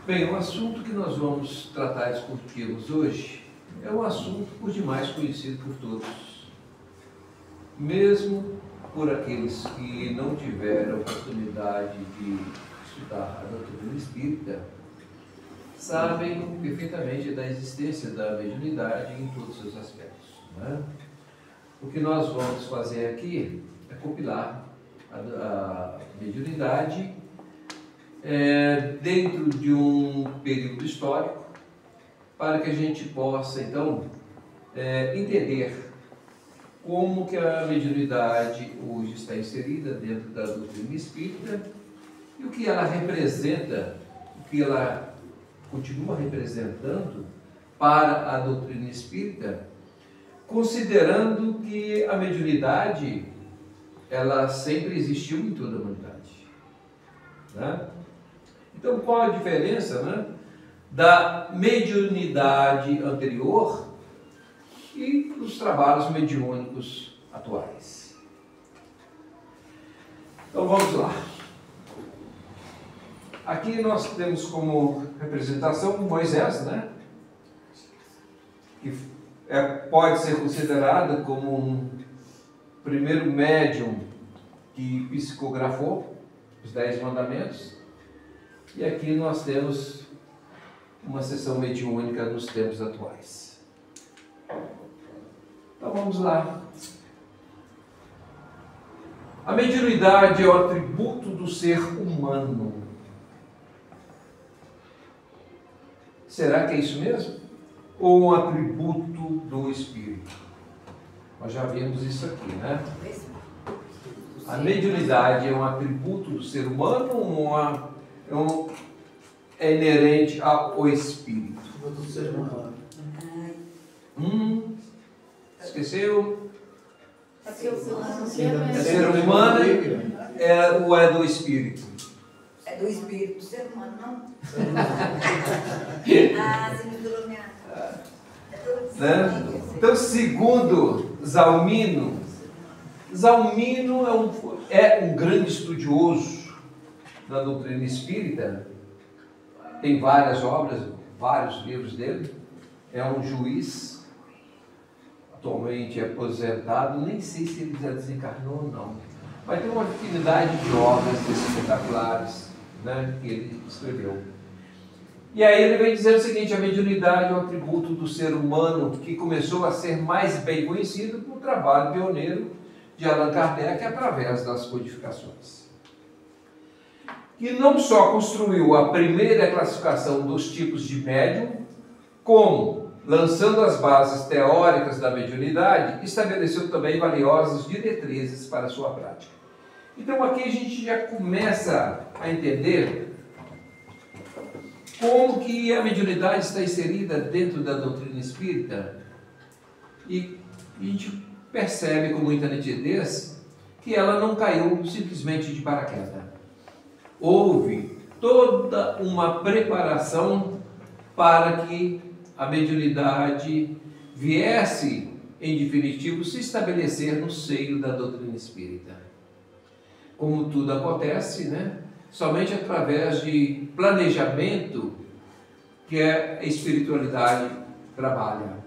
Bem, o assunto que nós vamos tratar e discutirmos hoje é um assunto por demais conhecido por todos. Mesmo por aqueles que não tiveram oportunidade de estudar a doutrina espírita, sabem perfeitamente da existência da mediunidade em todos os seus aspectos, não é? O que nós vamos fazer aqui é compilar a mediunidade dentro de um período histórico, para que a gente possa, então, entender como que a mediunidade hoje está inserida dentro da doutrina espírita e o que ela representa, o que ela continua representando para a doutrina espírita, considerando que a mediunidade ela sempre existiu em toda a humanidade, né? Então, qual a diferença, né, da mediunidade anterior e dos trabalhos mediúnicos atuais? Então, vamos lá. Aqui nós temos como representação Moisés, né, que pode ser considerado como um primeiro médium que psicografou os 10 mandamentos. E aqui nós temos uma sessão mediúnica nos tempos atuais. Então vamos lá. A mediunidade é o atributo do ser humano. Será que é isso mesmo? Ou um atributo do espírito? Nós já vimos isso aqui, né? A mediunidade é um atributo do ser humano ou é inerente ao espírito? Do ser humano. Esqueceu? É ser humano ou é do espírito? É do espírito, ser humano, não? Você misturou minha... Né? Então, segundo Zalmino é um grande estudioso da doutrina espírita, tem várias obras, vários livros dele, é um juiz, atualmente aposentado, nem sei se ele já desencarnou ou não, mas tem uma infinidade de obras espetaculares, né, que ele escreveu. E aí ele vem dizer o seguinte: a mediunidade é um atributo do ser humano que começou a ser mais bem conhecido por trabalho pioneiro de Allan Kardec através das codificações. Que não só construiu a primeira classificação dos tipos de médium, como, lançando as bases teóricas da mediunidade, estabeleceu também valiosas diretrizes para a sua prática. Então aqui a gente já começa a entender como que a mediunidade está inserida dentro da doutrina espírita, e a gente percebe com muita nitidez que ela não caiu simplesmente de paraquedas. Houve toda uma preparação para que a mediunidade viesse, em definitivo, se estabelecer no seio da doutrina espírita. Como tudo acontece, né? Somente através de planejamento que a espiritualidade trabalha.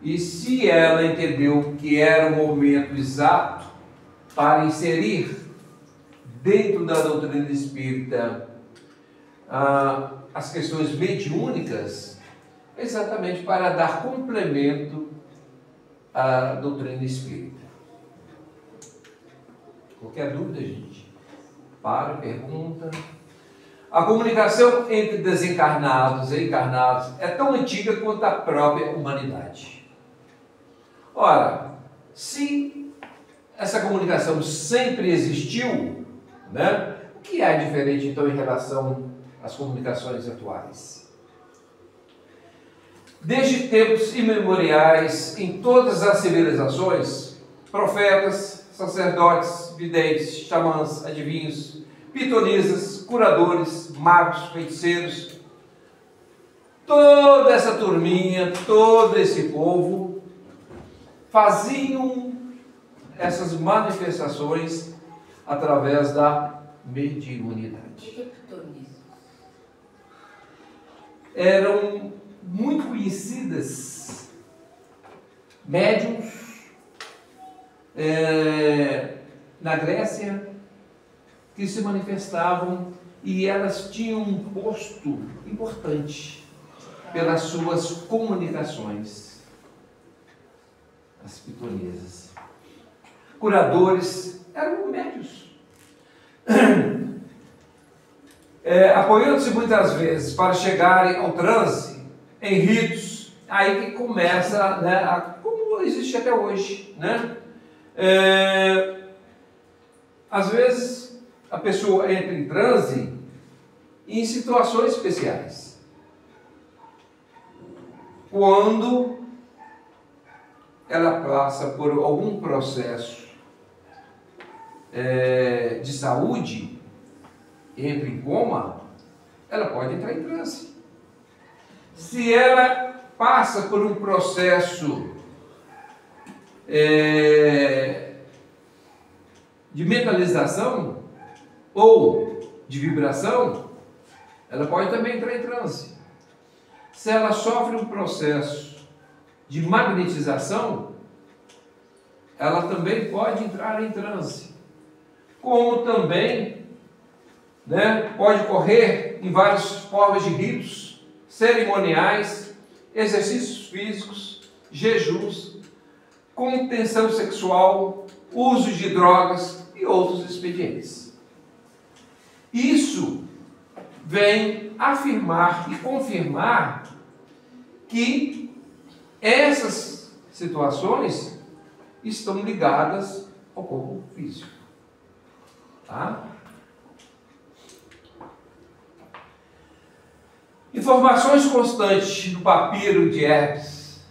E se ela entendeu que era o momento exato para inserir dentro da doutrina espírita as questões mediúnicas, exatamente para dar complemento à doutrina espírita. Qualquer dúvida, gente? Para, pergunta. A comunicação entre desencarnados e encarnados é tão antiga quanto a própria humanidade. Ora, se essa comunicação sempre existiu, né, o que é diferente então em relação às comunicações atuais? Desde tempos imemoriais, em todas as civilizações, profetas, sacerdotes, videntes, xamãs, adivinhos, pitonisas, curadores, magos, feiticeiros, toda essa turminha, todo esse povo faziam essas manifestações através da mediunidade. eram muito conhecidas médiums na Grécia que se manifestavam e elas tinham um posto importante pelas suas comunicações, as pitonisas. Curadores eram médios, apoiando-se muitas vezes para chegarem ao transe em ritos, aí que começa, né, como existe até hoje, né? Às vezes a pessoa entra em transe em situações especiais, quando ela passa por algum processo de saúde, entra em coma, ela pode entrar em transe. Se ela passa por um processo de mentalização ou de vibração, ela pode também entrar em transe. Se ela sofre um processo de magnetização, ela também pode entrar em transe. Como também, né, pode ocorrer em várias formas de ritos cerimoniais, exercícios físicos, jejuns, contenção sexual, uso de drogas e outros expedientes. Isso vem afirmar e confirmar que essas situações estão ligadas ao corpo físico. Tá? Informações constantes do papiro de Herpes,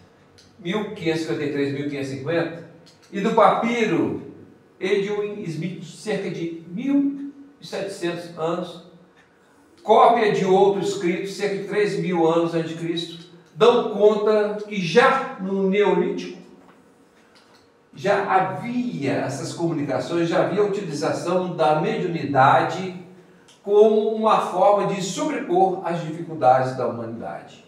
1553-1550, e do papiro Edwin Smith, cerca de 1700 anos, cópia de outro escrito, cerca de 3.000 anos antes de Cristo, dão conta que já no Neolítico já havia essas comunicações, já havia a utilização da mediunidade como uma forma de sobrepor as dificuldades da humanidade.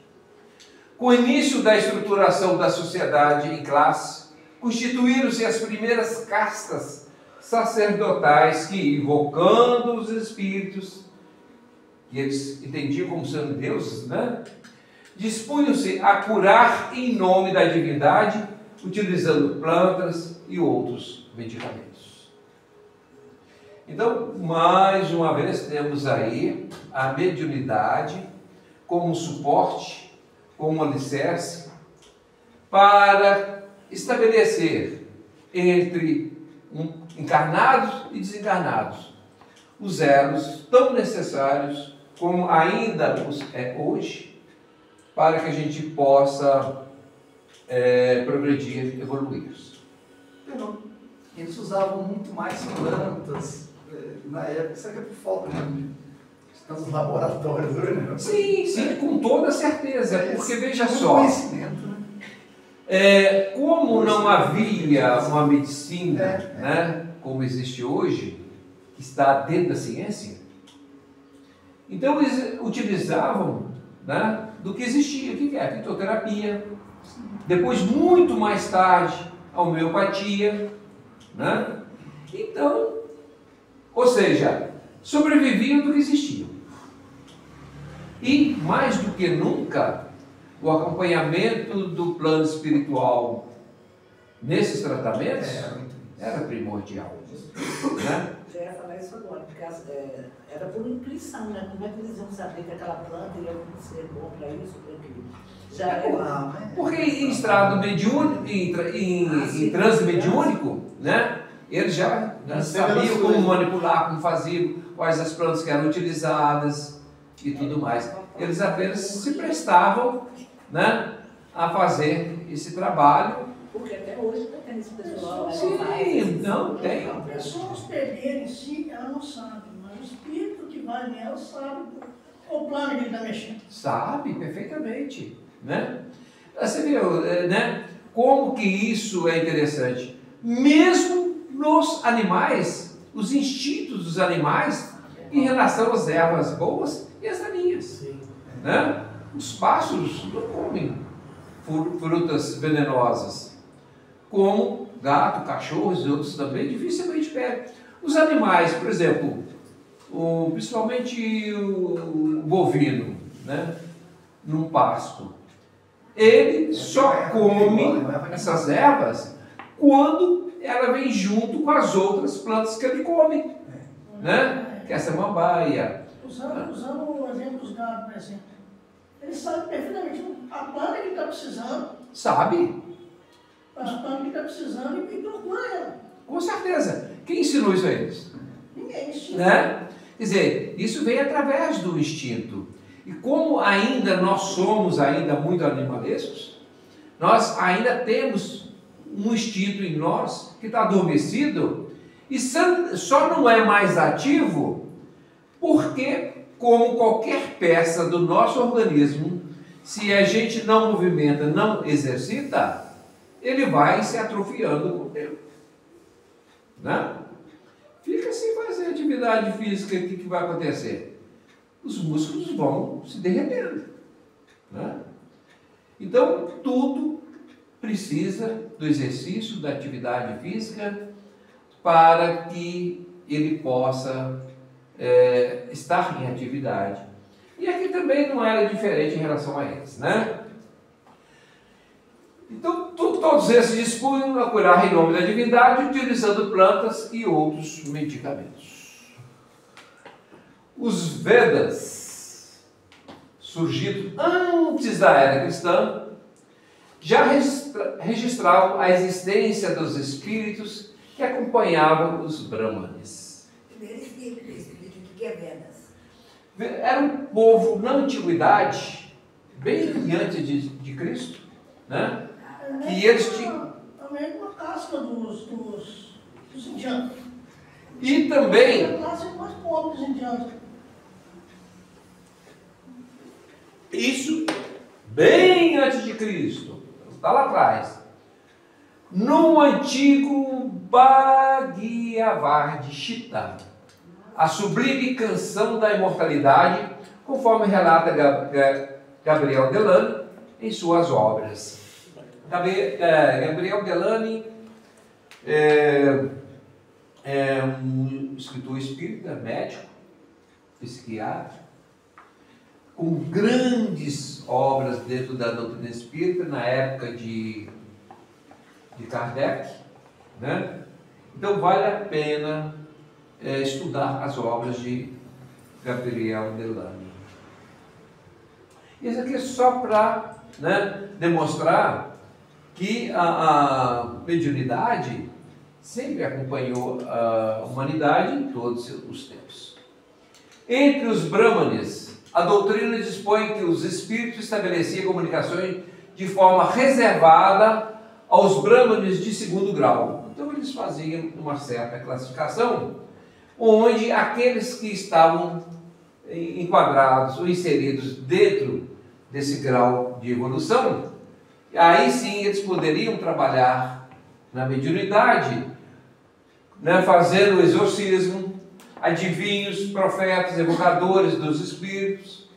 Com o início da estruturação da sociedade em classe, constituíram-se as primeiras castas sacerdotais que, invocando os espíritos, que eles entendiam como sendo deuses, né, dispunham-se a curar em nome da divindade, utilizando plantas e outros medicamentos. Então, mais uma vez, temos aí a mediunidade como suporte, como alicerce, para estabelecer entre encarnados e desencarnados os elos tão necessários como ainda os é hoje, para que a gente possa progredir, evoluir. Eles usavam muito mais plantas na época, isso aqui é por falta de tantos laboratórios, né? Sim, com toda certeza, porque veja só, conhecimento, né? Como não havia uma medicina, né, como existe hoje, que está dentro da ciência, então eles utilizavam, né, do que existia, o que é? A fitoterapia, depois, muito mais tarde, a homeopatia, né? Então, ou seja, sobreviviam do que existia. E, mais do que nunca, o acompanhamento do plano espiritual nesses tratamentos era primordial. Né? Eu ia falar isso agora, porque era por intuição, né? Como é que eles iam saber que aquela planta ia ser bom para isso, para aquilo? Já era. Porque em estado mediúnico, em transe mediúnico, né? Eles já sabiam como manipular, como fazer, quais as plantas que eram utilizadas e tudo mais. Eles apenas se prestavam, né, a fazer esse trabalho. Porque até hoje está tendo esse pessoal. Sim, não tem. A pessoa hospedeira em si, ela não sabe, mas o espírito que vai nela sabe o plano que ele está mexendo. Sabe, perfeitamente. Né? Você viu, né, como que isso é interessante? Mesmo nos animais, os instintos dos animais em relação às ervas boas e às daninhas. Né? Os pássaros não comem frutas venenosas, como gato, cachorros e outros também dificilmente pegam. Os animais, por exemplo, principalmente o bovino, né, num pasto, ele só come essas ervas quando ela vem junto com as outras plantas que ele come, né? Que é a samambaia. Usando o exemplo dos gados, por exemplo, ele sabe perfeitamente a planta que ele está precisando, Sabe? a planta que está precisando e procura ela. Com certeza. Quem ensinou isso a eles? Ninguém ensina. Né? Quer dizer, isso vem através do instinto. E como ainda nós somos ainda muito animalescos, nós ainda temos um instinto em nós que está adormecido e só não é mais ativo porque, como qualquer peça do nosso organismo, se a gente não movimenta, não exercita, ele vai se atrofiando com o tempo. Né? Fica sem fazer atividade física, o que vai acontecer? Os músculos vão se derretendo. Né? Então, tudo precisa do exercício, da atividade física, para que ele possa estar em atividade. E aqui também não era diferente em relação a eles. Né? Então, todos esses dispunham a curar em nome da divindade, utilizando plantas e outros medicamentos. Os Vedas, surgidos antes da era cristã, já registravam a existência dos espíritos que acompanhavam os Brahmanes. Primeiro espírito, o que é Vedas? Era um povo na antiguidade, bem antes de Cristo, né? Que eles tinham. Também uma casca dos indianos. E também. A classe mais pobre dos indianos. Isso bem antes de Cristo, está lá atrás. No antigo Bhagavad Gita, a sublime canção da imortalidade, conforme relata Gabriel Delany em suas obras. Gabriel Delany é um escritor espírita, médico, psiquiatra, com grandes obras dentro da doutrina espírita, na época de Kardec, né? Então vale a pena estudar as obras de Gabriel Delany. Isso aqui é só para, né, demonstrar que a mediunidade sempre acompanhou a humanidade em todos os tempos. Entre os Brahmanes, a doutrina dispõe que os espíritos estabeleciam comunicações de forma reservada aos Brahmanes de segundo grau. Então eles faziam uma certa classificação, onde aqueles que estavam enquadrados ou inseridos dentro desse grau de evolução, aí sim eles poderiam trabalhar na mediunidade, né, fazendo o exorcismo, adivinhos, profetas, evocadores dos espíritos.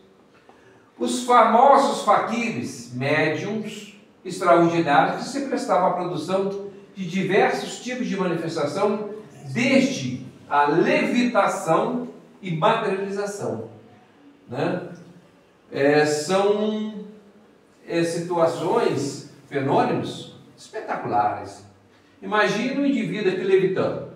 Os famosos faquires, médiums extraordinários, que se prestavam à produção de diversos tipos de manifestação, desde a levitação e materialização. Né? São situações, fenômenos espetaculares. Imagina um indivíduo aqui levitando.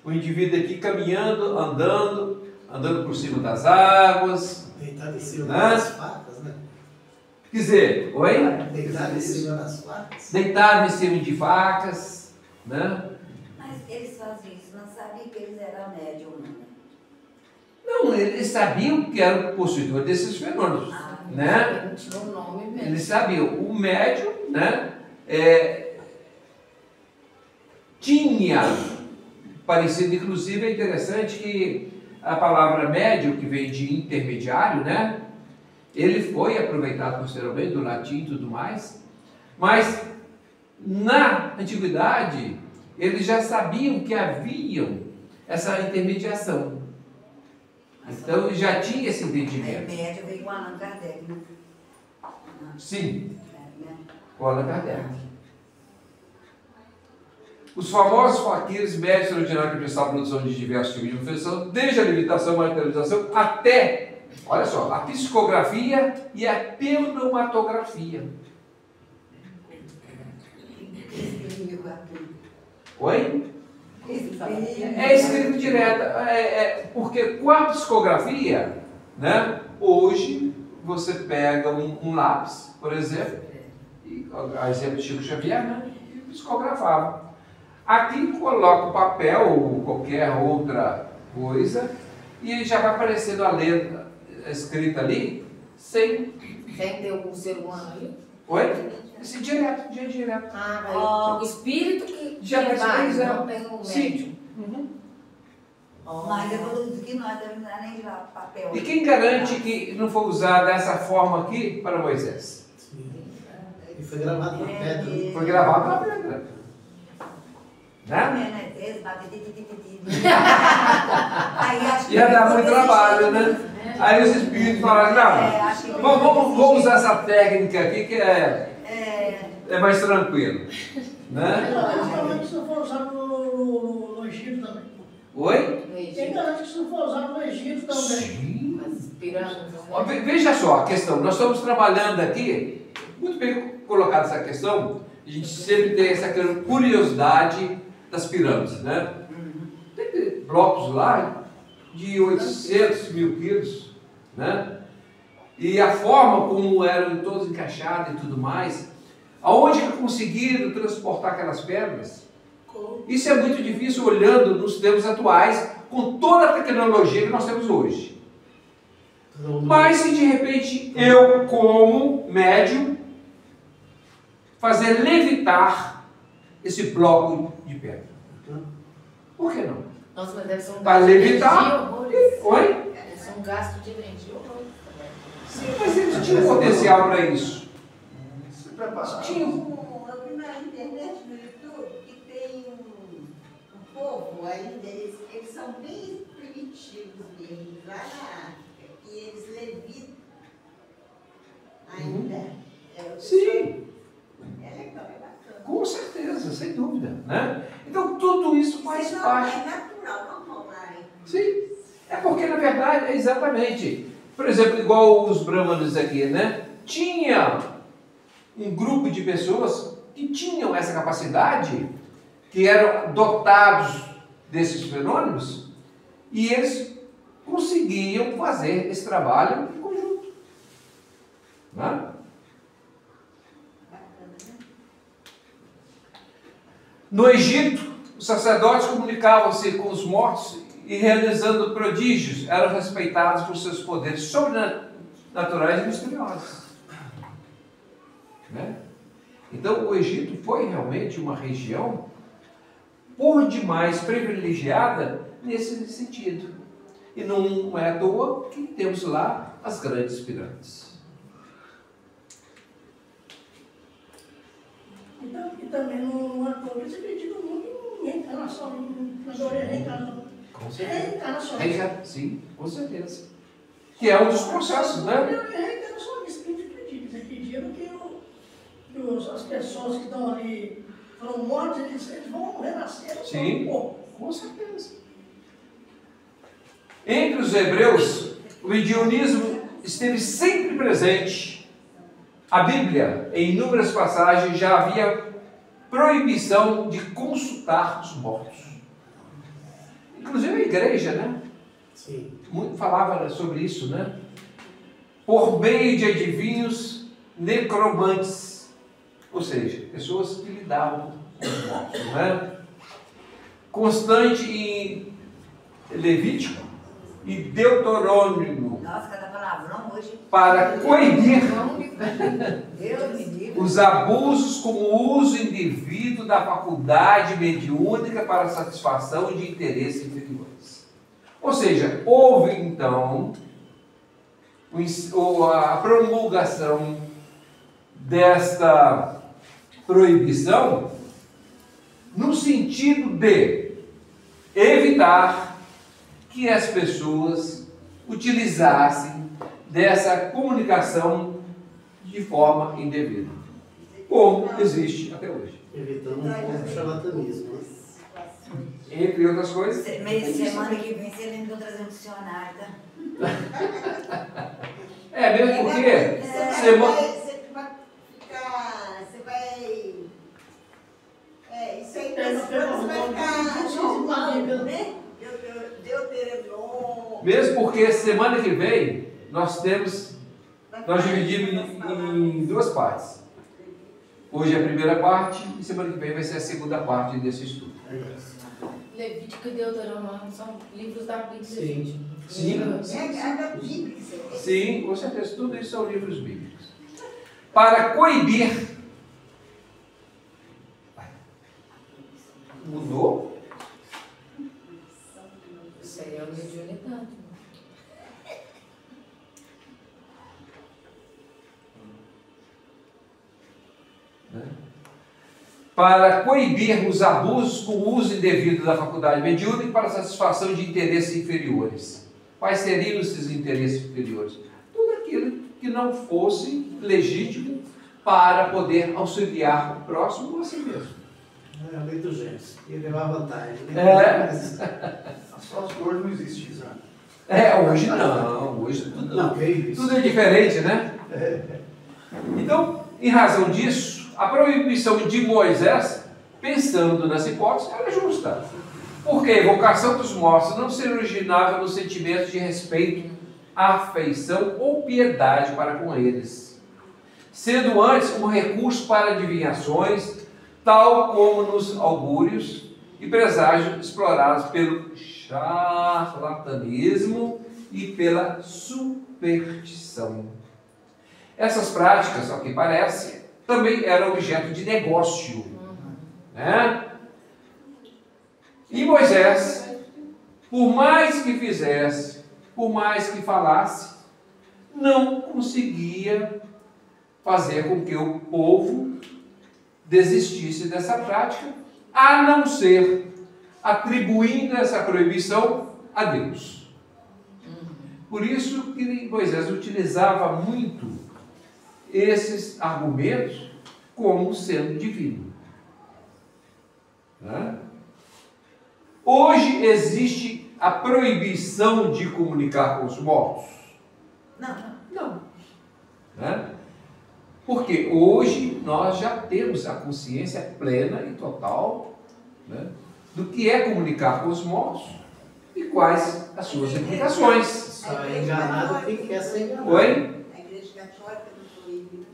O indivíduo aqui caminhando, andando por cima das águas. Deitado em cima, né, das facas, né? Quer dizer, oi? Deitado em cima das facas. Deitado em cima de facas, né? Mas eles faziam isso, não sabiam que eles eram médium, né? Não, eles sabiam que era o possuidor desses fenômenos, né? Não tinha o nome mesmo. Eles sabiam. O médium, né, tinha parecido, inclusive é interessante que a palavra médium, que vem de intermediário, né, ele foi aproveitado posteriormente do latim e tudo mais, mas na antiguidade eles já sabiam que haviam essa intermediação. Então já tinha esse Aí entendimento. médio veio com Allan Kardec, né? Sim, Né? com Allan Kardec. Os famosos faquires médios extraordinários que prestavam produção de diversos tipos de manifestação, desde a levitação, materialização, até, olha só, a psicografia e a pneumatografia. Oi? É escrito direto, porque com a psicografia, né, hoje você pega um lápis, por exemplo, e, a exemplo de Chico Xavier, né, e psicografava. Aqui coloca o papel ou qualquer outra coisa e já vai aparecendo a letra escrita ali sem ter algum ser humano ali? Oi? Esse direto. Ah, o espírito que Já vai, faz, não tem um sim. médium. Mas depois que nós não dá nem lá papel. E quem garante que não foi usado dessa forma aqui para Moisés? Sim. E foi gravado na pedra. Foi gravado na pedra. Né? Ia dar muito trabalho, né? Aí os espíritos falaram, não, vamos usar essa técnica aqui que é mais tranquilo. Né? Tem que isso não for usado no Egito também. Oi? Tem garante que isso não for usado no Egito também. Sim. As pirâmides, Ó, né? veja só a questão, nós estamos trabalhando aqui, muito bem colocada essa questão, a gente sempre tem essa curiosidade das pirâmides, né? Tem blocos lá de 800 mil quilos, né? E a forma como eram todos encaixados e tudo mais, aonde que conseguiram transportar aquelas pedras? Isso é muito difícil olhando nos tempos atuais, com toda a tecnologia que nós temos hoje. Mas se de repente eu, como médium, fazer levitar esse bloco de pedra, por que não? Nossa, mas deve ser um Para gasto de levitar? energia horrores. Oi? Deve ser um gasto de energia horrores também. Sim, mas eles tinham potencial para isso. Se preparar. Tinham. Eu vi na internet, no YouTube, que tem um povo ainda, eles são bem primitivos mesmo, lá na África, e eles levitam ainda. Sim, É legal, é bacana. com certeza, sem dúvida, né? Então tudo isso faz Senão parte. é natural, não rolarem. Sim, é porque na verdade é exatamente. Por exemplo, igual os brahmanes aqui, né? Tinha um grupo de pessoas que tinham essa capacidade, que eram dotados desses fenômenos, e eles conseguiam fazer esse trabalho em conjunto. Né? No Egito, os sacerdotes comunicavam-se com os mortos e realizando prodígios, eram respeitados por seus poderes sobrenaturais e misteriosos. Né? Então, o Egito foi realmente uma região por demais privilegiada nesse sentido. E não é à toa que temos lá as grandes pirâmides. E também não é por isso acredito muito em reencarnação, na teoria reencarnação. Com certeza. Reencarnação. Sim, com certeza. Que é um dos processos, né? Reencarnação, espírito acredita. Acreditam que as pessoas que estão ali foram mortas, eles vão renascer. Sim. Pô, Com certeza. Entre os hebreus, o indionismo esteve sempre presente. A Bíblia, em inúmeras passagens, já havia proibição de consultar os mortos. Inclusive a igreja, né? Sim. Muito falava sobre isso, né? Por meio de adivinhos necromantes, ou seja, pessoas que lidavam com os mortos, né? Constante em Levítico e Deuteronômio, Nossa, cada palavrão hoje. para coibir Deus me livre. os abusos com o uso indevido da faculdade mediúnica para satisfação de interesses inferiores. Ou seja, houve então a promulgação desta proibição no sentido de evitar que as pessoas utilizassem dessa comunicação de forma indevida, como existe até hoje. Evitando um pouco o charlatanismo. Entre outras coisas. Semana que vem você lembra de eu trazer um dicionário, tá? Mesmo porque Você vai ficar. Você vai. Isso aí você vai ficar normando, né? Deuteronômio. Mesmo porque semana que vem nós dividimos em duas partes. Hoje é a primeira parte e semana que vem vai ser a segunda parte desse estudo. Levítico e Deuteronômio são livros da Bíblia. Sim. Sim. É da Bíblia que você tem. Sim, com certeza. Tudo isso são livros bíblicos. Para coibir. Mudou? Isso aí é o mediunidade. Para coibir os abusos com o uso indevido da faculdade mediúnica para satisfação de interesses inferiores. Quais seriam esses interesses inferiores? Tudo aquilo que não fosse legítimo para poder auxiliar o próximo ou a si mesmo. É a lei do Gênesis. E levar vantagem. Né? Só que hoje não existe isso, né? Hoje não. Hoje tudo, Não, que isso. tudo é diferente, né? Então, em razão disso, a proibição de Moisés, pensando nessa hipótese, era justa. Porque a evocação dos mortos não se originava no sentimento de respeito, afeição ou piedade para com eles, sendo antes um recurso para adivinhações, tal como nos augúrios e preságios explorados pelo charlatanismo e pela superstição. Essas práticas, ao que parece, também eram objeto de negócio, né? E Moisés, por mais que fizesse, por mais que falasse, não conseguia fazer com que o povo desistisse dessa prática, a não ser atribuindo essa proibição a Deus. Por isso que Moisés utilizava muito esses argumentos como sendo divino. Né? Hoje existe a proibição de comunicar com os mortos? Não. Né? Porque hoje nós já temos a consciência plena e total, né, do que é comunicar com os mortos e quais as suas implicações. Só é enganado quem quer ser enganado. Oi? A igreja católica não proíbe, né?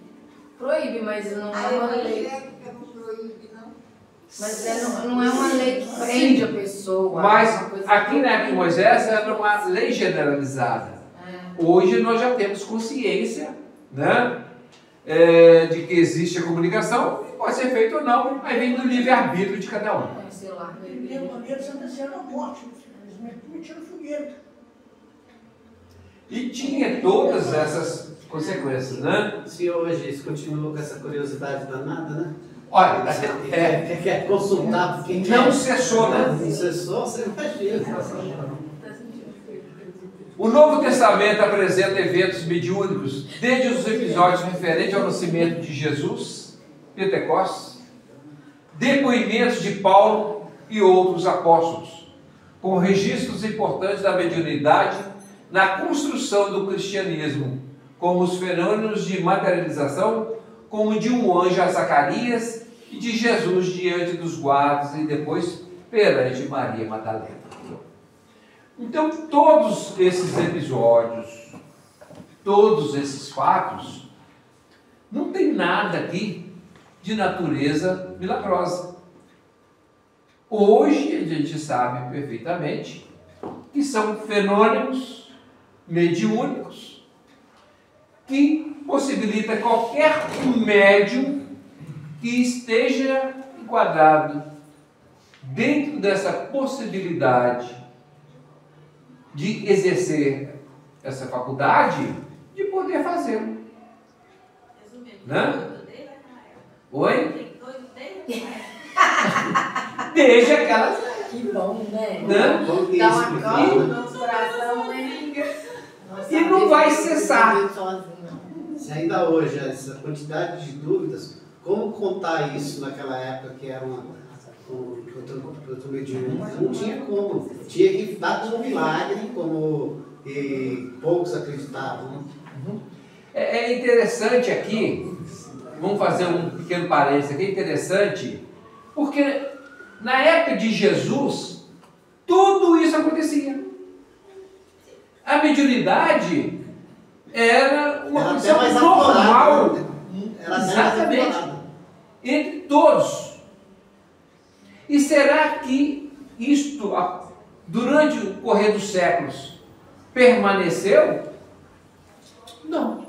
Proíbe, mas não A é uma lei. evangélica não proíbe, não. Mas não é uma lei que prende a pessoa. Mas é uma coisa aqui que- na época de Moisés era uma lei generalizada. Hoje nós já temos consciência, né, de que existe a comunicação, e pode ser feito ou não, aí vem do livre-arbítrio de cada um. Sei lá. O primeiro mandamento Santa Cena da morte, eles metiam fogueira. E tinha todas essas consequências, né? Se hoje isso continua com essa curiosidade danada, né? Olha, Quer consultar quem não cessou, né? Não cessou, você imagina. O Novo Testamento apresenta eventos mediúnicos, desde os episódios referentes ao nascimento de Jesus, Pentecostes, depoimentos de Paulo e outros apóstolos, com registros importantes da mediunidade na construção do cristianismo, como os fenômenos de materialização, como de um anjo a Zacarias e de Jesus diante dos guardas e depois perante Maria Madalena. Então, todos esses episódios, todos esses fatos, não tem nada aqui de natureza milagrosa. Hoje a gente sabe perfeitamente que são fenômenos mediúnicos que possibilita qualquer médium que esteja enquadrado dentro dessa possibilidade de exercer essa faculdade, de poder fazê-lo. Né? Oi? Desde aquelas. Que bom, né? Né? Bom que Dá isso uma me calma fala. no nosso coração, né? E não vai cessar. Se ainda hoje essa quantidade de dúvidas, como contar isso naquela época que era outro mediúnico? Não tinha como. Tinha que dar como milagre, como poucos acreditavam. É interessante aqui, vamos fazer um pequeno parênteses aqui, é interessante, porque na época de Jesus, tudo isso acontecia. A mediunidade era uma coisa normal, exatamente, entre todos. E será que isto, durante o correr dos séculos, permaneceu? Não.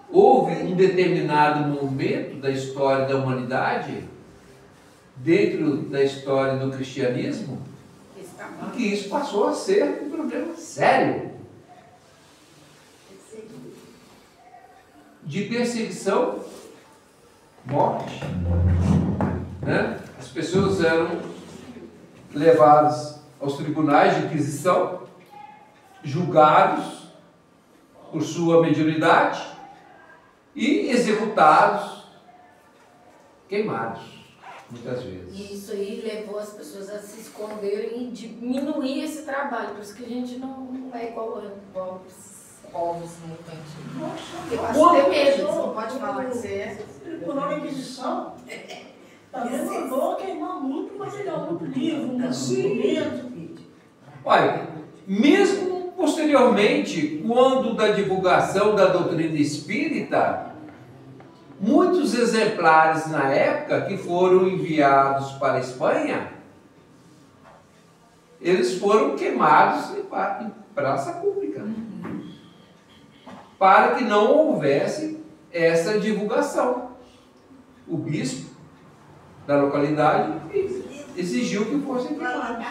Houve um determinado momento da história da humanidade, dentro da história do cristianismo, que isso passou a ser um problema sério de perseguição, morte, né? As pessoas eram levadas aos tribunais de inquisição, julgados por sua mediunidade e executados, queimados, muitas vezes. E isso aí levou as pessoas a se esconderem e diminuir esse trabalho. Por isso que a gente não é igual os povos, né, gente? Eu acho que tem medo, você não pode falar que você é. Por hora da Inquisição, também mandou queimar muito material, muito livro, muito documento. Olha, mesmo posteriormente, quando da divulgação da doutrina espírita, muitos exemplares na época que foram enviados para a Espanha, eles foram queimados em praça pública, para que não houvesse essa divulgação. O bispo da localidade exigiu que fossem queimados.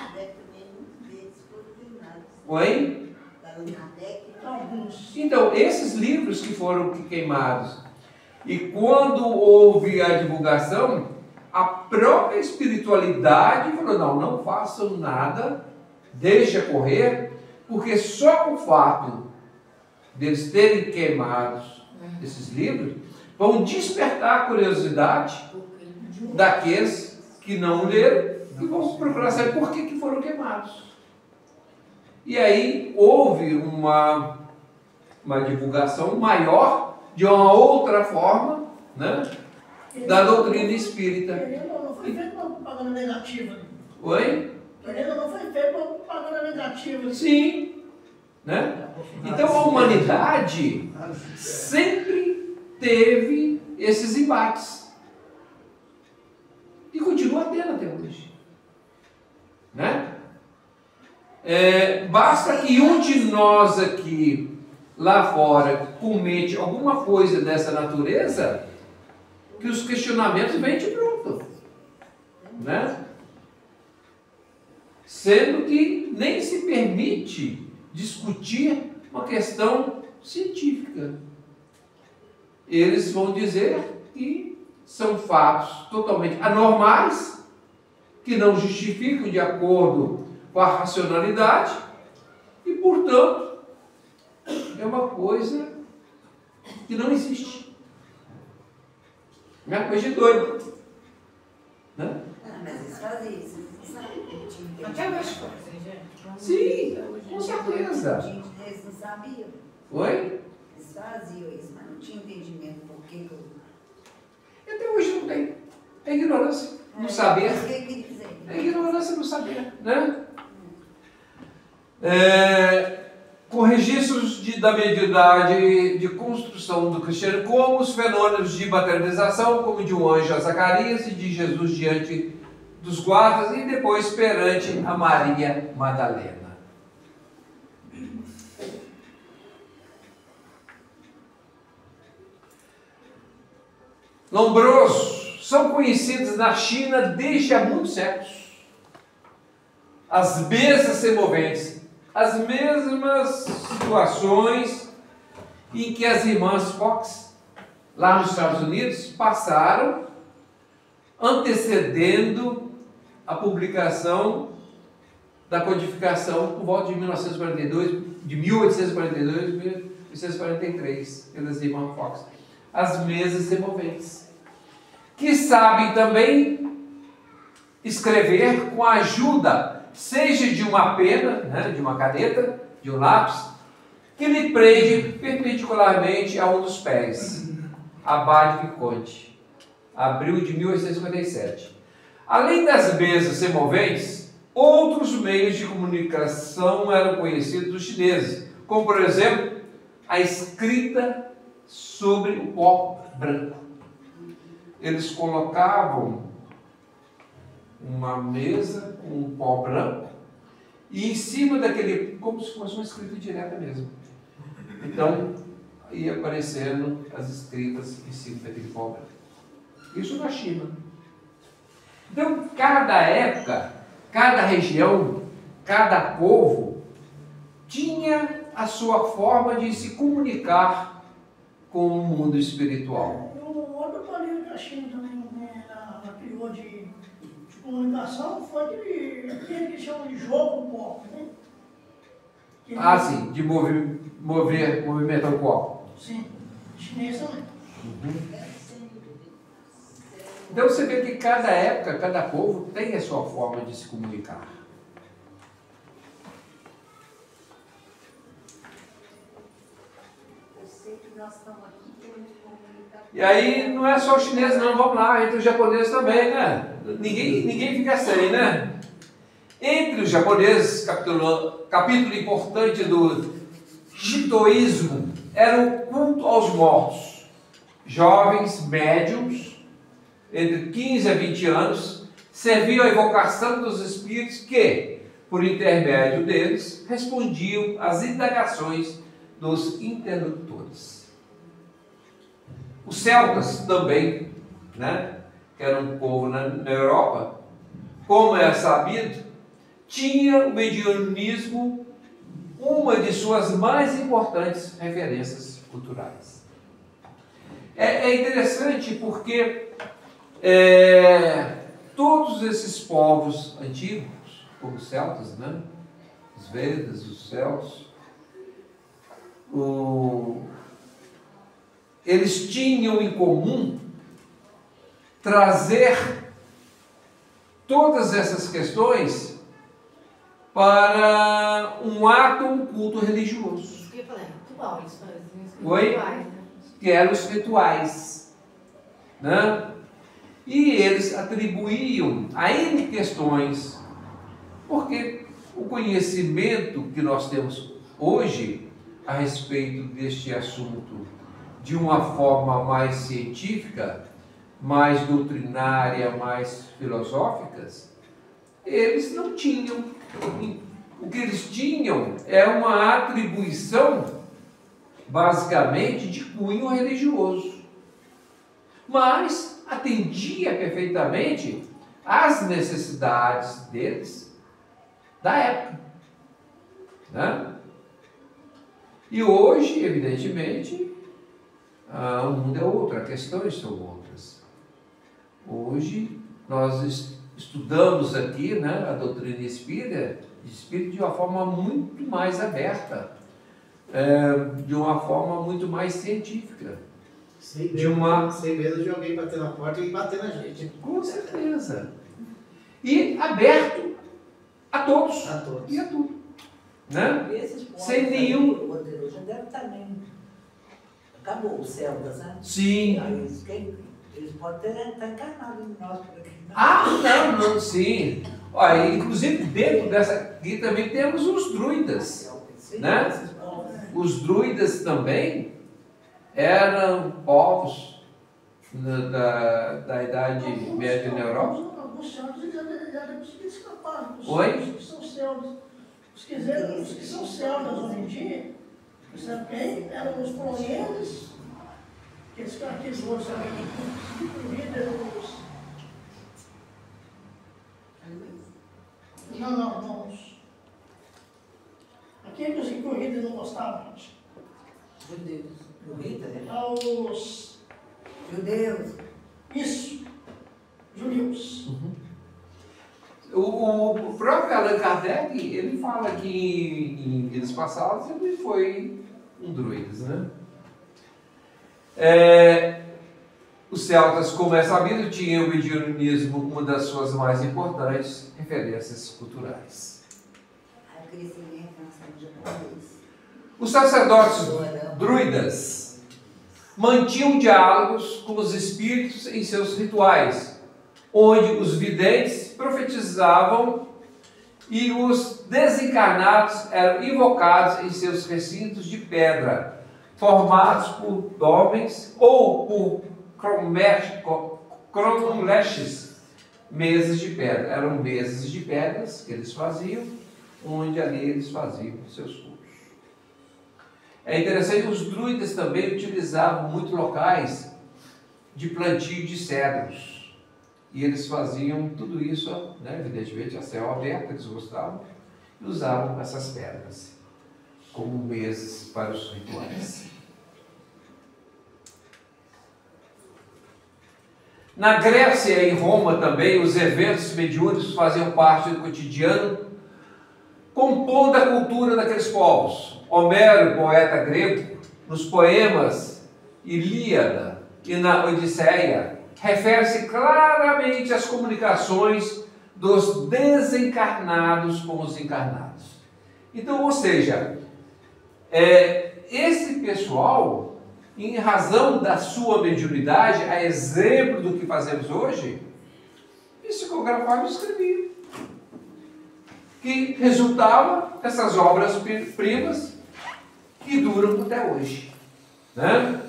Oi? Então, esses livros que foram queimados, e quando houve a divulgação, a própria espiritualidade falou, não façam nada, deixa correr, porque só o fato deles terem queimados esses livros vão despertar a curiosidade daqueles que não leram e vão procurar saber por que foram queimados. E aí houve uma divulgação maior de uma outra forma, né, da doutrina espírita. Não foi feito uma propaganda negativa. Oi? Não foi feito uma propaganda negativa. Sim. Né? Então a humanidade sempre teve esses embates. E continua tendo até hoje. Né? Basta que um de nós aqui, lá fora, comente alguma coisa dessa natureza, que os questionamentos vêm de pronto. Né? Sendo que nem se permite discutir uma questão científica. Eles vão dizer que são fatos totalmente anormais, que não justificam de acordo com a racionalidade e, portanto, é uma coisa que não existe. É uma coisa de doido. Né? Mas eles faziam isso, Até hoje fazem, gente. Sim, com certeza. Eles não sabiam. Oi? Eles faziam isso, mas não tinham entendimento por que Até hoje não tem. É ignorância, não saber. É ignorância, não saber. Né? Com registros da mediunidade de construção do cristianismo, como os fenômenos de materialização, como de um anjo a Zacarias e de Jesus diante dos guardas e depois perante a Maria Madalena. Lombrosos são conhecidos na China desde há muitos séculos. As mesas semoventes, as mesmas situações em que as irmãs Fox, lá nos Estados Unidos, passaram, antecedendo a publicação da codificação por volta de 1842, 1843, pelas irmãs Fox. As mesas removentes, que sabem também escrever com a ajuda, seja de uma pena, né, de uma caneta, de um lápis, que lhe prende perpendicularmente a um dos pés. Abade Visconti, abril de 1857. Além das mesas removentes, outros meios de comunicação eram conhecidos dos chineses, como, por exemplo, a escrita sobre o pó branco. Eles colocavam uma mesa com um pó branco e em cima daquele, como se fosse uma escrita direta mesmo. Então, ia aparecendo as escritas em cima daquele pó branco. Isso na China. Então, cada época, cada região, cada povo tinha a sua forma de se comunicar com o mundo espiritual. O outro aparelho que a China também criou de comunicação foi aquele que chama de jogo pop, né? Ah, sim, de movimentar o copo. Sim, chinês também. Então você vê que cada época, cada povo tem a sua forma de se comunicar. Eu sei que nós estamos aqui querendo comunicar. E aí não é só o chinês não, vamos lá, entre os japoneses também, né? Ninguém fica sem, né? Entre os japoneses, capítulo importante do shintoísmo era o culto aos mortos. Jovens médiums, entre 15 a 20 anos, serviam à evocação dos espíritos que, por intermédio deles, respondiam às indagações dos interlocutores. Os celtas também, né, que era um povo na Europa, como é sabido, tinha o mediunismo uma de suas mais importantes referências culturais. É interessante porque todos esses povos antigos, como os celtas, né, os Vedas, os celtas, eles tinham em comum trazer todas essas questões para um ato, um culto religioso. Ritual, isso faz. Oi? Rituais, né? Que eram os rituais, né? E eles atribuíam a N questões, porque o conhecimento que nós temos hoje a respeito deste assunto de uma forma mais científica, mais doutrinária, mais filosóficas, eles não tinham. O que eles tinham é uma atribuição, basicamente, de cunho religioso. Mas atendia perfeitamente às necessidades deles da época, né? E hoje, evidentemente, o mundo é outro, as questões são outras. Hoje, nós estudamos aqui, né, a doutrina espírita de uma forma muito mais aberta, de uma forma muito mais científica. Sem medo de alguém bater na porta e bater na gente. Com certeza. E aberto a todos. A todos. E a tudo. Né? Esses povos Sem nenhum. aí, Rodeiro, já deve também. Acabou os celtas, né? Sim. Aí, eles podem estar encarnados em nós por aqui. Ah, não, sim. Olha, inclusive dentro dessa aqui também temos os druidas. Sim, Né? esses povos. Os druidas também eram povos da Idade Média na Europa. Alguns celtas já devem conseguir escapar. Oi? Os que são celtas. Os que são celtas hoje em dia, sabe quem? Eram os poloneses, aqueles outros também, os Não. Aqueles que o Hitler não gostava, gente. Judeus. O Hitler? Os Judeus. Isso. Judeus. O próprio Allan Kardec, ele fala que em vidas passadas ele foi um druidas, né? Os celtas, como é sabido, tinham o mediunismo uma das suas mais importantes referências culturais. Os sacerdotes druidas mantinham diálogos com os espíritos em seus rituais, onde os videntes profetizavam e os desencarnados eram invocados em seus recintos de pedra, formados por homens ou por cromlechs, mesas de pedra. Eram mesas de pedras que eles faziam, onde ali eles faziam seus cultos. É interessante, os druidas também utilizavam muitos locais de plantio de cedros. E eles faziam tudo isso, né, evidentemente, a céu aberto, eles gostavam, e usavam essas pedras como mesas para os rituais. Na Grécia e em Roma também, os eventos mediúnicos faziam parte do cotidiano, compondo a cultura daqueles povos. Homero, poeta grego, nos poemas Ilíada e na Odisseia, refere-se claramente às comunicações dos desencarnados com os encarnados. Então, ou seja, esse pessoal, em razão da sua mediunidade, a exemplo do que fazemos hoje, psicografavam e escreviam. Que resultava dessas obras-primas que duram até hoje. Né?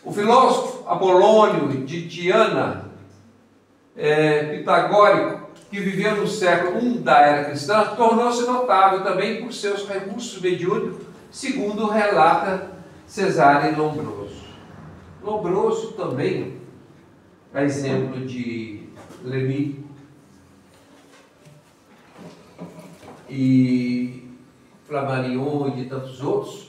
O filósofo Apolônio de Tiana, pitagórico, que viveu no século I da era cristã, tornou-se notável também por seus recursos mediúnicos, segundo relata Cesare Lombroso. Lombroso também, a exemplo de Levi e Flammarion e de tantos outros,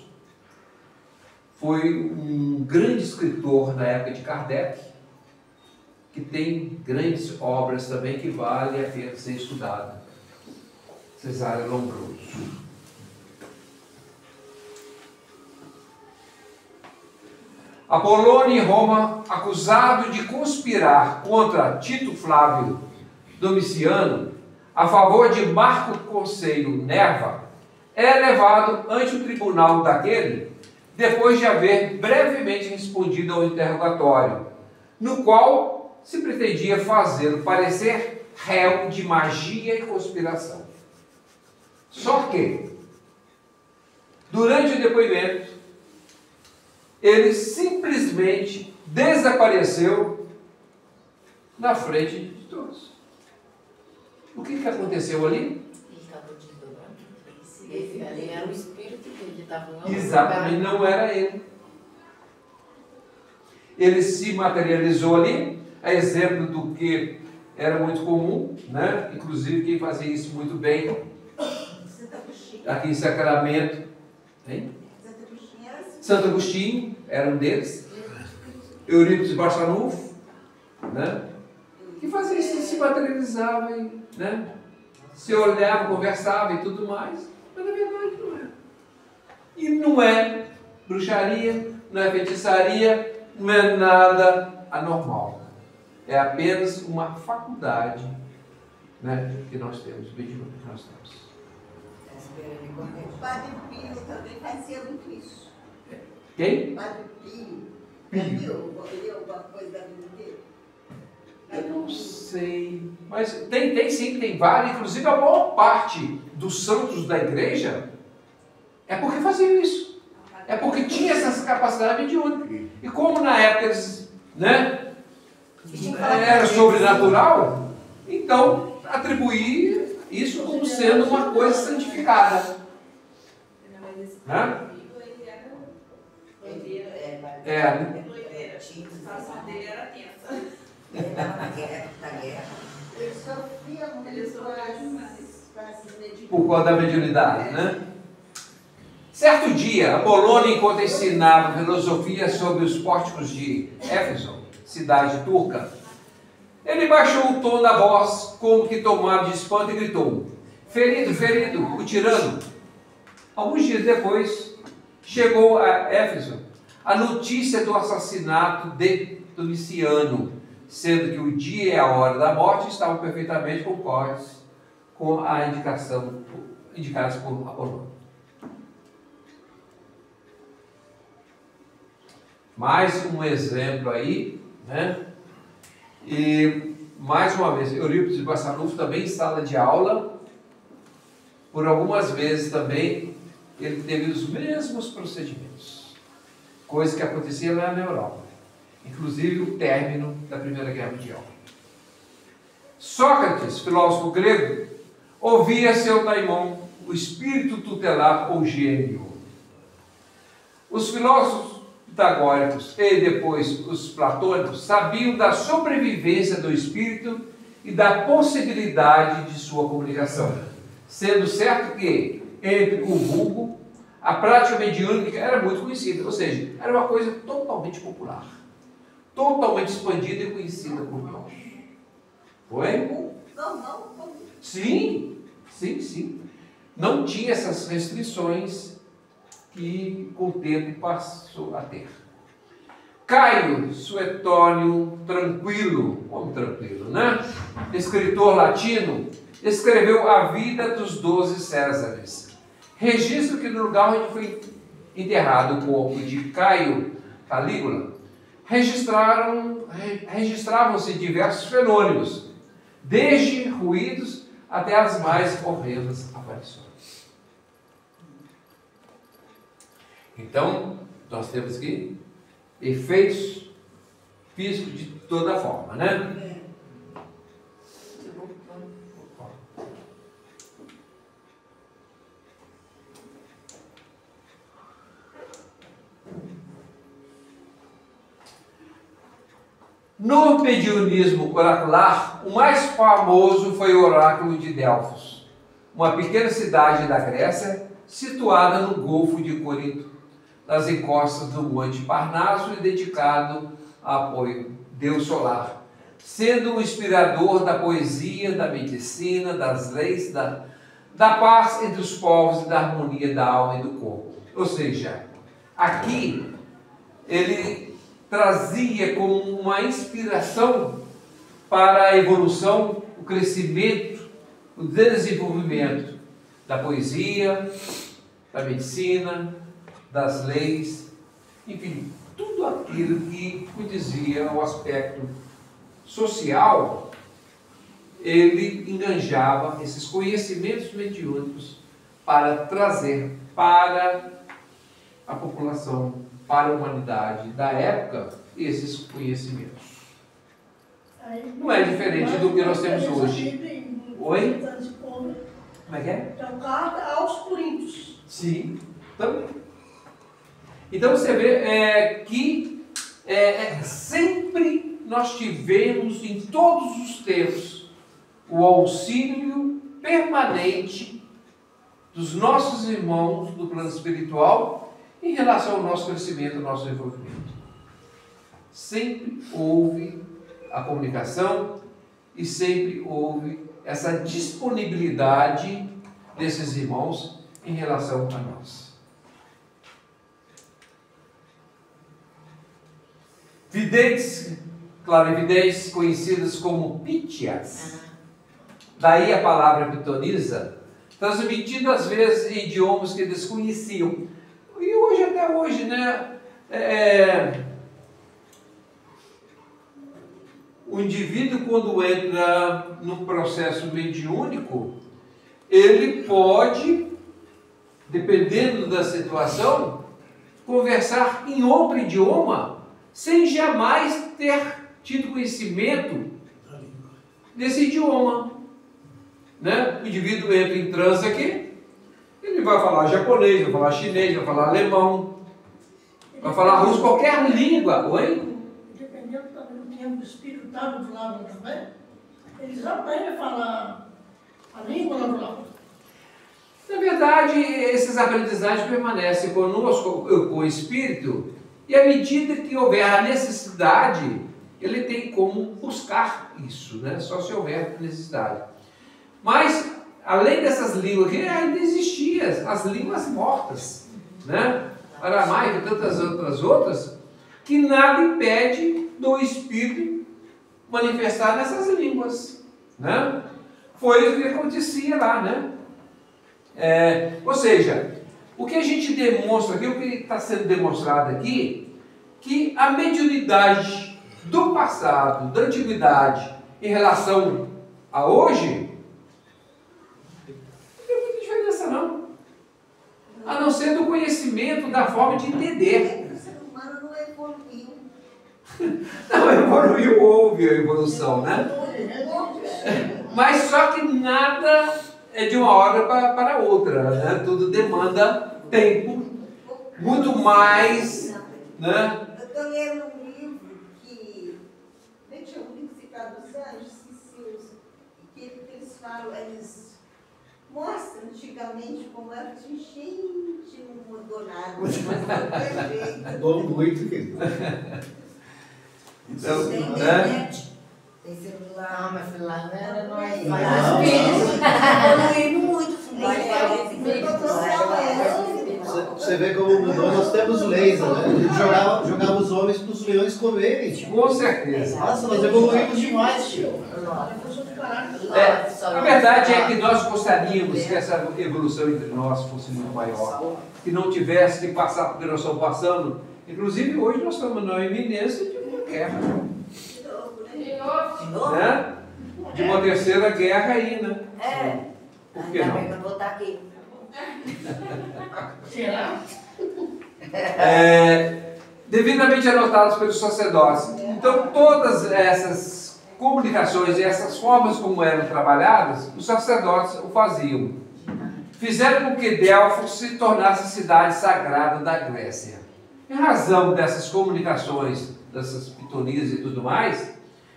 foi um grande escritor na época de Kardec, que tem grandes obras também que vale a pena ser estudada. Cesare Lombroso. Apolônio em Roma, acusado de conspirar contra Tito Flávio Domiciano a favor de Marco Conselho Nerva, é levado ante o tribunal daquele depois de haver brevemente respondido ao interrogatório, no qual se pretendia fazê-lo parecer réu de magia e conspiração. Só que, durante o depoimento, ele simplesmente desapareceu na frente de todos. O que aconteceu ali? Ele estava desdobrando. Esse ali era o espírito que estava no Exatamente, não era ele. Ele se materializou ali, a exemplo do que era muito comum, né? Inclusive quem fazia isso muito bem aqui em Sacramento, hein? Santo Agostinho era um deles, Eurípides Barçanufo, né? Que fazia isso, se materializava, né? Se olhava, conversava e tudo mais, mas na verdade não é. E não é bruxaria, não é feitiçaria, não é nada anormal. É apenas uma faculdade, né, que nós temos, que nós temos. O Padre Pio também fazia muito isso. Quem? O Padre Pio. Viu alguma coisa da vida dele? Eu não sei, mas tem sim, tem vários, inclusive a maior parte dos santos da igreja é porque faziam isso, é porque tinha essa capacidade mediúnica. E como na época eles, né, era sobrenatural, então atribuir isso como sendo uma coisa santificada. Né? Né? Ele estava na guerra. Ele sofria muito para se meditar. Por conta da mediunidade, né? Certo dia, Apolônio, enquanto ensinava filosofia sobre os pórticos de Éfeso, cidade turca, Ele baixou o tom da voz, como que tomado de espanto, e gritou: ferido, ferido, o tirano. Alguns dias depois, chegou a Éfeso a notícia do assassinato de Domiciano, sendo que o dia e a hora da morte estavam perfeitamente concordes com a indicadas por Apolônio. Mais um exemplo aí, né? E mais uma vez, Eurípides de Barçanufo também em sala de aula, por algumas vezes também ele teve os mesmos procedimentos, coisa que acontecia lá na Europa, inclusive o término da Primeira Guerra Mundial. Sócrates, filósofo grego, ouvia seu daimon, o espírito tutelar ou gênio. Os filósofos pitagóricos e depois os platônicos sabiam da sobrevivência do espírito e da possibilidade de sua comunicação, sendo certo que entre o vulgo a prática mediúnica era muito conhecida, ou seja, era uma coisa totalmente popular, totalmente expandida e conhecida por nós. Foi? Sim, sim, sim. Não tinha essas restrições que com o tempo passou a ter. Caio Suetônio Tranquilo, homem tranquilo, né? Escritor latino, escreveu a vida dos 12 Césares. Registro que no lugar onde foi enterrado o corpo de Caio Calígula, registravam-se diversos fenômenos, desde ruídos até as mais horrendas aparições. Então, nós temos aqui efeitos físicos de toda forma, né? No mediunismo oracular, o mais famoso foi o oráculo de Delfos, uma pequena cidade da Grécia, situada no Golfo de Corinto, nas encostas do Monte Parnaso e dedicado a apoio Deus solar, sendo o inspirador da poesia, da medicina, das leis, da paz entre os povos e da harmonia da alma e do corpo. Ou seja, aqui ele trazia como uma inspiração para a evolução, o crescimento, o desenvolvimento da poesia, da medicina, das leis, enfim, tudo aquilo que condizia ao aspecto social. Ele enganjava esses conhecimentos mediúnicos para trazer para a população, para a humanidade da época, esses conhecimentos. Não é diferente do que nós temos hoje. Oi? Como é que é? É o carta aos Coríntios. Sim, também. Então você vê que sempre nós tivemos, em todos os tempos, o auxílio permanente dos nossos irmãos do plano espiritual em relação ao nosso crescimento, ao nosso desenvolvimento. Sempre houve a comunicação e sempre houve essa disponibilidade desses irmãos em relação a nós. Videntes, clarividentes, conhecidas como pítias, daí a palavra pitonisa, transmitindo às vezes em idiomas que desconheciam. E hoje, até hoje, né, o indivíduo, quando entra num processo mediúnico, ele pode, dependendo da situação, conversar em outro idioma, sem jamais ter tido conhecimento desse idioma. Né? O indivíduo entra em transe aqui, ele vai falar japonês, vai falar chinês, vai falar alemão, vai falar russo, qualquer língua. Oi? Dependendo do tempo do espírito está do lado também, eles aprendem a falar a língua natural. Na verdade, esses aprendizagens permanecem conosco, com o espírito, e à medida que houver a necessidade, ele tem como buscar isso, né? Só se houver necessidade. Mas, além dessas línguas, que ainda existiam as línguas mortas, né? Aramaico e tantas outras, que nada impede do Espírito manifestar nessas línguas, né? Foi o que acontecia lá, né? Ou seja, o que a gente demonstra aqui, o que está sendo demonstrado aqui, que a mediunidade do passado, da antiguidade, em relação a hoje, não tem muita diferença não. A não ser do conhecimento, da forma de entender. O ser humano não evoluiu. Não, evoluiu, houve a evolução, né? Mas só que nada é de uma hora para outra, né? Tudo demanda tempo, muito mais, né? Eu estou lendo um livro que... Tinha um livro citado dos anjos, que eles falam, eles mostram antigamente como era, gente, não mudou nada, mas foi perfeito. Mudou muito, querido. Então, Tem né? internet, tem celular. Não, mas lá não era nós. Não. Evoluindo muito, Você vê como mudou, nós temos leis, né? A gente jogava os homens para os leões comerem. Tipo. Com certeza. Nossa, nós evoluímos demais, tio. A verdade é que nós gostaríamos que essa evolução entre nós fosse muito maior, que não tivesse que passar por que nós estamos passando. Inclusive, hoje nós estamos na iminência de uma guerra. Né? De uma terceira guerra aí, né? Por que não? Eu vou estar aqui. Será? Devidamente anotados pelos sacerdotes. Então, todas essas comunicações e essas formas como eram trabalhadas, os sacerdotes o faziam. Fizeram com que Delfos se tornasse a cidade sagrada da Grécia. Em razão dessas comunicações, dessas pitonias e tudo mais,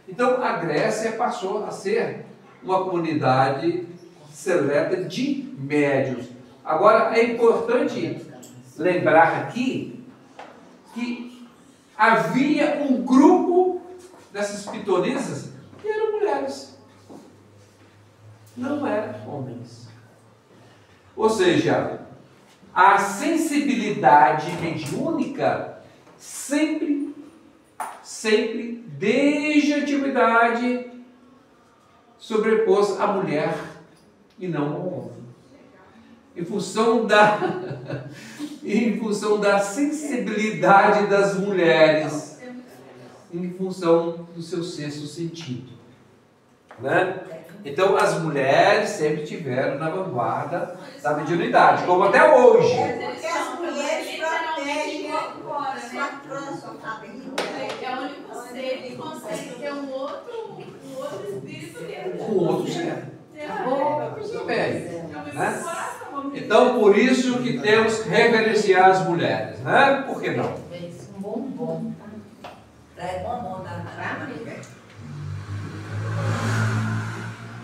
então a Grécia passou a ser uma comunidade seleta de médiuns. Agora, é importante lembrar aqui que havia um grupo dessas pitonisas que eram mulheres, não eram homens. Ou seja, a sensibilidade mediúnica sempre, desde a antiguidade, sobrepôs a mulher e não ao homem. Em função da sensibilidade das mulheres, em função do seu sexto sentido, né? Então as mulheres sempre tiveram na vanguarda da mediunidade, como até hoje. Porque as mulheres protegem sua trans, sua família. É o único ser que consegue ter um outro espírito dentro. Um outro ser. Muito bem. Né? Coração. Então, por isso que temos que reverenciar as mulheres, né? Por que não? Um bombom. É bom da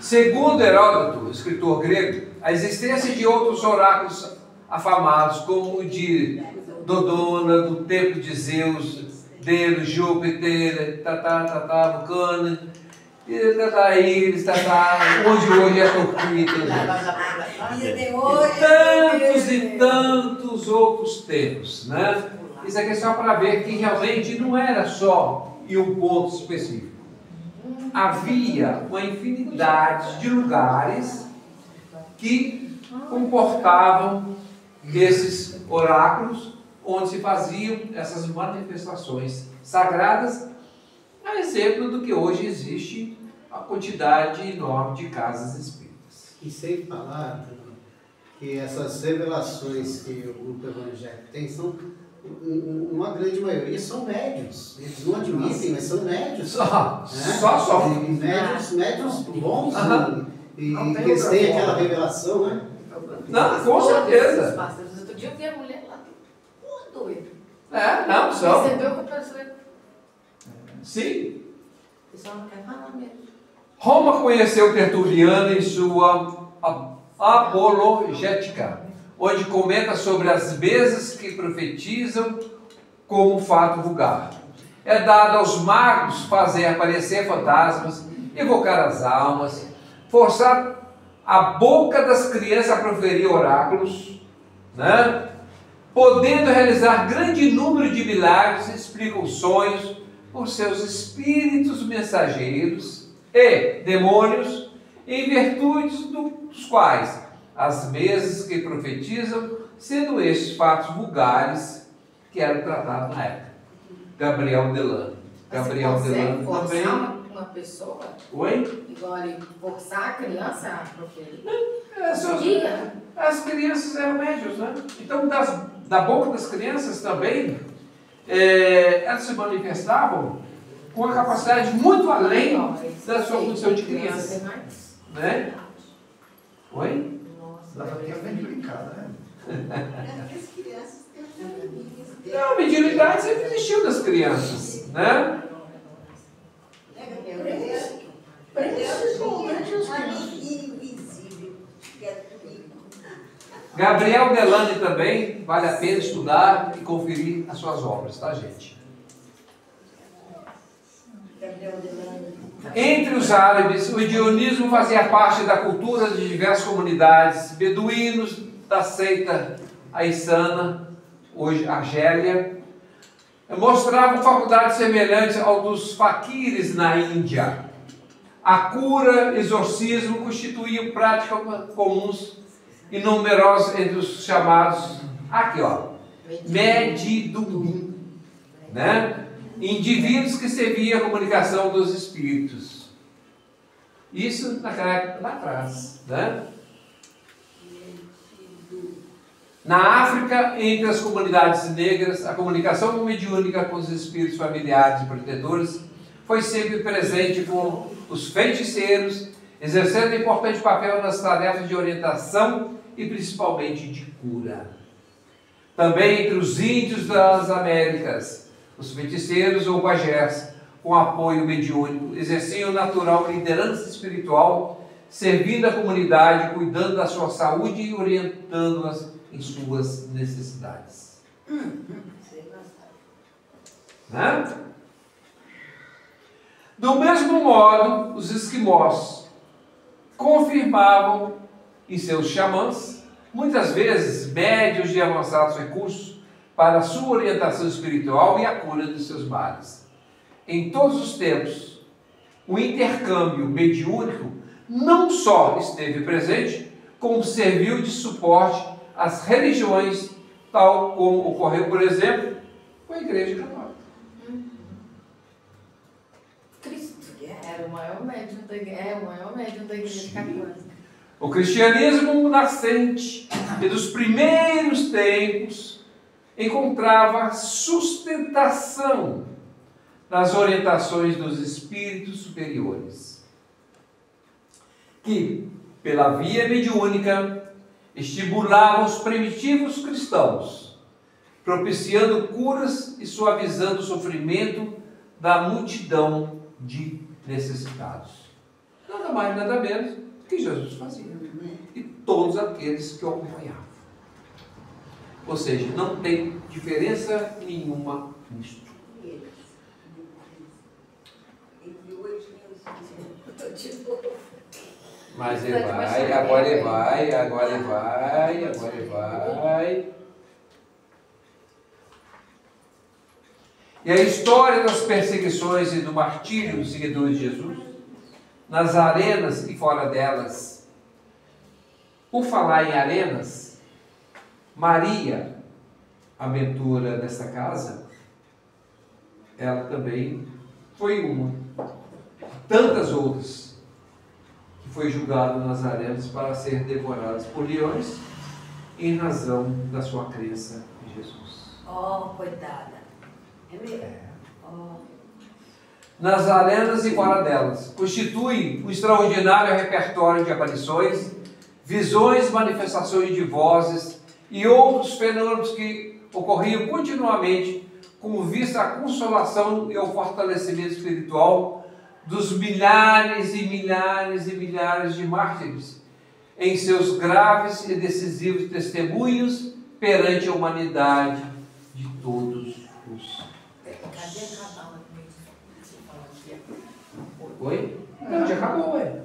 Segundo Heródoto, escritor grego, a existência de outros oráculos afamados, como o de Dodona, do templo de Zeus, Deus, Júpiter, Vulcano, Íris, onde hoje é Turquia, e tantos outros tempos, né? Isso aqui é só para ver que realmente não era só em um ponto específico. Havia uma infinidade de lugares que comportavam esses oráculos, onde se faziam essas manifestações sagradas, a exemplo do que hoje existe a quantidade enorme de casas espíritas. E sem falar que essas revelações que o grupo evangélico tem são, uma grande maioria, são médios. Eles não admitem, mas são médios. Só. E médios bons, e que eles têm aquela revelação, né? Não, com certeza. Outro dia eu vi a mulher lá, doida. Não, são. Recebeu com a pessoa. Sim. O pessoal não quer falar mesmo. Roma conheceu Tertuliano em sua Apologética, onde comenta sobre as mesas que profetizam como fato vulgar. é dado aos magos fazer aparecer fantasmas, evocar as almas, forçar a boca das crianças a proferir oráculos, né? Podendo realizar grande número de milagres, explicam sonhos por seus espíritos mensageiros e demônios, em virtude dos quais as mesas que profetizam, sendo estes fatos vulgares que eram tratados na época. Gabriel Delano. Gabriel Delano também. Uma pessoa? Oi? Igual ele forçar a criança a proferir? As crianças eram médios, né? Então, da boca das crianças também, elas se manifestavam com uma capacidade muito além da sua condição de criança. Né? Oi? Dá pra ter bem brincado, né? As crianças têm amiguinhos. Não, a mediunidade sempre existiu das crianças, né? Principalmente as crianças. Amiguinho invisível, que é comigo. Gabriel Delano também, vale a pena estudar e conferir as suas obras, tá, gente? Gabriel Delano. Entre os árabes, o medionismo fazia parte da cultura de diversas comunidades, beduínos da seita Aissana, hoje Argélia, mostravam faculdades semelhantes ao dos faquires na Índia. A cura, exorcismo constituíam práticas comuns e numerosas entre os chamados, aqui ó, Medidum, né? Indivíduos que serviam a comunicação dos espíritos. Isso naquela época lá atrás, né? Na África, entre as comunidades negras, a comunicação mediúnica com os espíritos familiares e protetores foi sempre presente com os feiticeiros, exercendo um importante papel nas tarefas de orientação e principalmente de cura. Também entre os índios das Américas, os feiticeiros ou pajés, com apoio mediúnico, exerciam natural liderança espiritual, servindo a comunidade, cuidando da sua saúde e orientando-as em suas necessidades. Né? Do mesmo modo, os esquimós confirmavam em seus xamãs, muitas vezes médios de avançados recursos, para a sua orientação espiritual e a cura dos seus males. Em todos os tempos, o intercâmbio mediúnico não só esteve presente, como serviu de suporte às religiões, tal como ocorreu, por exemplo, com a Igreja Católica. Cristo era o maior médium da Igreja Católica. O cristianismo nascente e dos primeiros tempos encontrava sustentação nas orientações dos espíritos superiores, que, pela via mediúnica, estimulavam os primitivos cristãos, propiciando curas e suavizando o sofrimento da multidão de necessitados. Nada mais, nada menos que Jesus fazia. E todos aqueles que o acompanhavam. Ou seja, não tem diferença nenhuma nisso. Mas ele vai, agora ele vai, agora ele vai, agora ele vai. E a história das perseguições e do martírio dos seguidores de Jesus, nas arenas e fora delas. Por falar em arenas, Maria, a mentora dessa casa, ela também foi uma. Tantas outras que foi julgada nas arenas para ser devoradas por leões em razão da sua crença em Jesus. Oh, coitada. É mesmo? Nas arenas e fora delas, constitui um extraordinário repertório de aparições, visões, manifestações de vozes e outros fenômenos que ocorriam continuamente com vista à consolação e ao fortalecimento espiritual dos milhares e milhares e milhares de mártires em seus graves e decisivos testemunhos perante a humanidade de todos os tempos. Cadê a cabala? Oi? Não, já acabou, ué.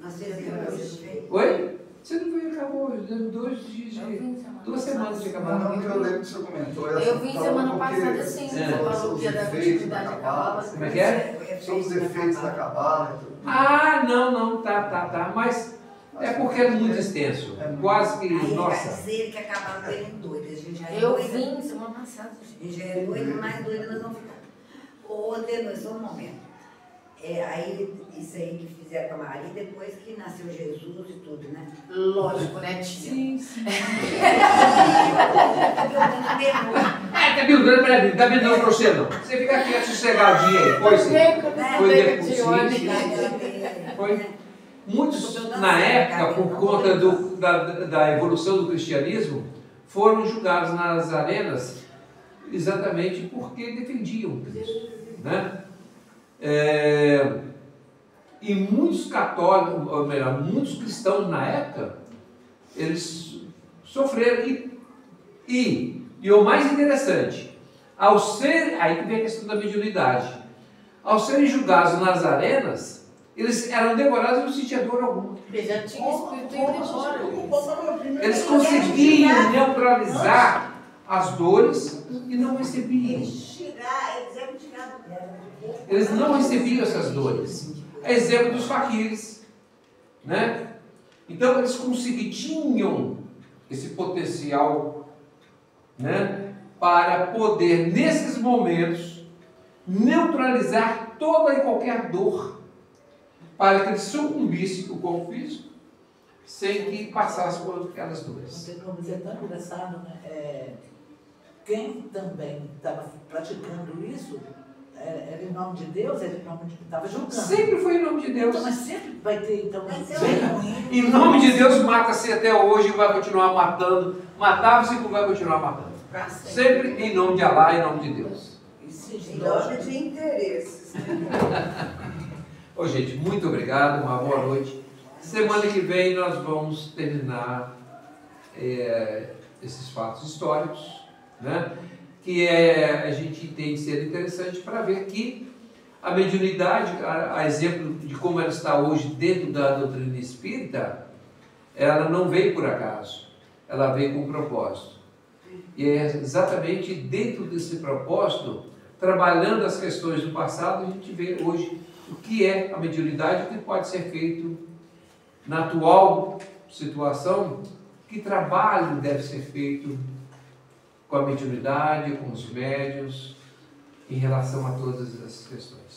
Nós fizemos. Oi? Você não foi, acabou. Deu 2 dias de... 2 semanas de acabar. Não, que eu lembro que o senhor comentou. Eu vim semana passada, sim. Você falou o dia da continuidade da cabala. Como é que é? Sobre os efeitos da cabala. Ah, não, tá. Mas é porque é muito extenso. Quase que, Aí vai nossa. dizer que acabaram com ele doido. A gente já é Eu doida. vim semana passada. A gente já é doido, mais doida nós vamos ficar. Ô, Denor, só um momento. Aí, isso aí que fizeram com a Maria, depois que nasceu Jesus e tudo, né? Lógico, né, tia? Sim. Tá vendo pra você não. Você fica aqui sossegadinho aí. Foi sim. Foi depois. Foi. Muitos, na época, por conta da evolução do cristianismo, foram julgados nas arenas exatamente porque defendiam Cristo, né? E muitos católicos, ou melhor, muitos cristãos na época, eles sofreram. E o mais interessante, aí que vem a questão da mediunidade, ao serem julgados nas arenas, eles eram devorados e não sentiam dor alguma. Ele já tinha espírito embora. Eles conseguiam neutralizar as dores e não recebiam. Eles não recebiam essas dores. É exemplo dos faquires, né? Então eles tinham esse potencial, né, para poder, nesses momentos, neutralizar toda e qualquer dor, para que ele sucumbisse o corpo físico, sem que passasse por aquelas dores. Como dizer, tão engraçado, né? Quem também estava praticando isso, era em nome de Deus, era em nome de quem estava julgando. Sempre foi em nome de Deus. Então, mas sempre vai ter, então, Em nome de Deus mata-se até hoje e vai continuar matando. Matava-se e vai continuar matando. Sempre em nome de Allah e em nome de Deus. Em nome de interesses. Ô, gente, muito obrigado, uma boa noite. Semana que vem nós vamos terminar esses fatos históricos, né? Que a gente entende ser interessante para ver que a mediunidade, a exemplo de como ela está hoje dentro da doutrina espírita, ela não veio por acaso, ela veio com um propósito. E é exatamente dentro desse propósito, trabalhando as questões do passado, a gente vê hoje o que é a mediunidade, o que pode ser feito na atual situação, que trabalho deve ser feito com a mediunidade, com os médiuns, em relação a todas essas questões.